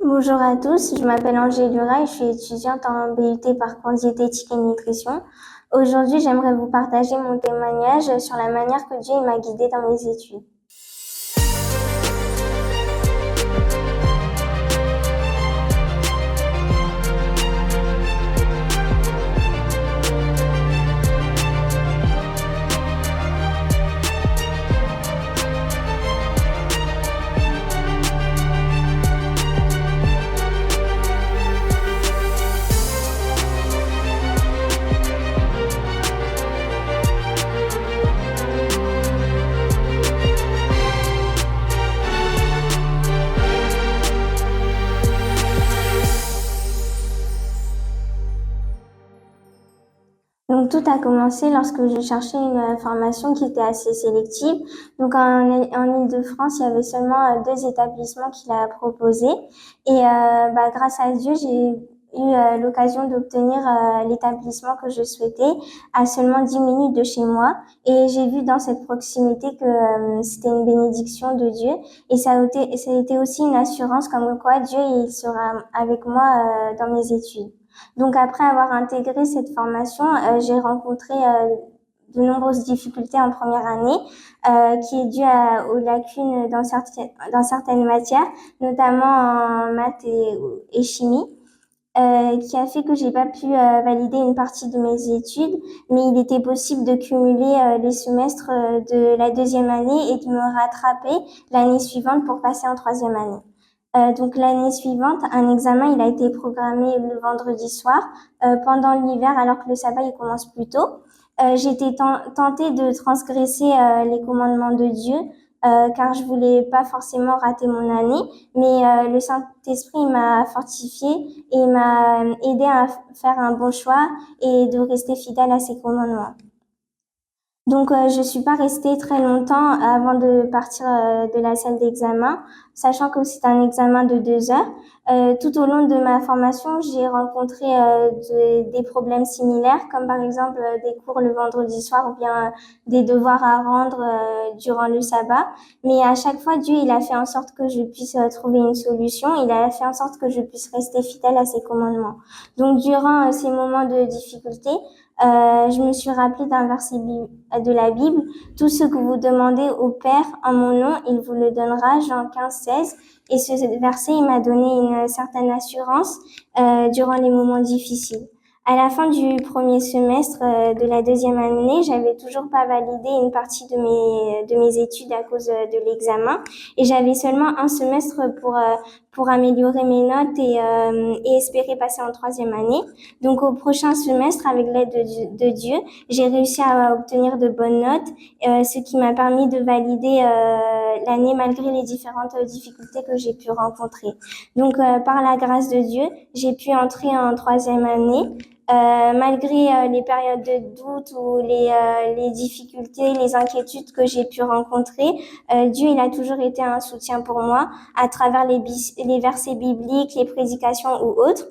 Bonjour à tous, je m'appelle Angélura et je suis étudiante en BUT Parcours Diététique et Nutrition. Aujourd'hui, j'aimerais vous partager mon témoignage sur la manière que Dieu m'a guidée dans mes études. Donc tout a commencé lorsque je cherchais une formation qui était assez sélective. Donc en Île-de-France, il y avait seulement 2 établissements qui la proposaient. Et grâce à Dieu, j'ai eu l'occasion d'obtenir l'établissement que je souhaitais à seulement 10 minutes de chez moi. Et j'ai vu dans cette proximité que c'était une bénédiction de Dieu. Et ça a été aussi une assurance comme quoi Dieu il sera avec moi dans mes études. Donc après avoir intégré cette formation, j'ai rencontré de nombreuses difficultés en première année, qui est due aux lacunes dans certaines matières, notamment en maths et chimie, qui a fait que j'ai pas pu valider une partie de mes études, mais il était possible de cumuler les semestres de la 2e année et de me rattraper l'année suivante pour passer en 3e année. Donc l'année suivante, un examen il a été programmé le vendredi soir pendant l'hiver alors que le sabbat il commence plus tôt. J'étais tentée de transgresser les commandements de Dieu car je voulais pas forcément rater mon année, mais le Saint-Esprit m'a fortifiée et m'a aidé à faire un bon choix et de rester fidèle à ses commandements. Donc, je suis pas restée très longtemps avant de partir de la salle d'examen, sachant que c'est un examen de 2 heures. Tout au long de ma formation, j'ai rencontré des problèmes similaires, comme par exemple des cours le vendredi soir ou bien des devoirs à rendre durant le sabbat. Mais à chaque fois, Dieu, il a fait en sorte que je puisse trouver une solution. Il a fait en sorte que je puisse rester fidèle à ses commandements. Donc, durant ces moments de difficulté, je me suis rappelé d'un verset de la Bible. Tout ce que vous demandez au Père en mon nom, il vous le donnera, Jean 15, 16. Et ce verset, il m'a donné une certaine assurance durant les moments difficiles. À la fin du premier semestre de la 2e année, j'avais toujours pas validé une partie de mes études à cause de l'examen et j'avais seulement un semestre pour améliorer mes notes et espérer passer en 3e année. Donc au prochain semestre, avec l'aide de Dieu, j'ai réussi à obtenir de bonnes notes, ce qui m'a permis de valider l'année malgré les différentes difficultés que j'ai pu rencontrer. Donc par la grâce de Dieu, j'ai pu entrer en 3e année. Malgré les périodes de doute ou les difficultés, les inquiétudes que j'ai pu rencontrer, Dieu il a toujours été un soutien pour moi à travers les versets bibliques, les prédications ou autres.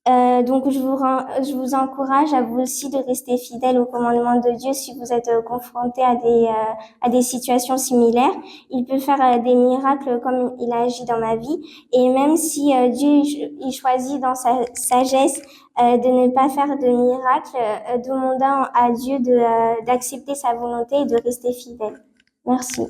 Donc je vous encourage à vous aussi de rester fidèle au commandement de Dieu si vous êtes confronté à des situations similaires. Il peut faire des miracles comme il a agi dans ma vie. Et même si Dieu il choisit dans sa sagesse de ne pas faire de miracles, demandant à Dieu d'accepter sa volonté et de rester fidèle. Merci.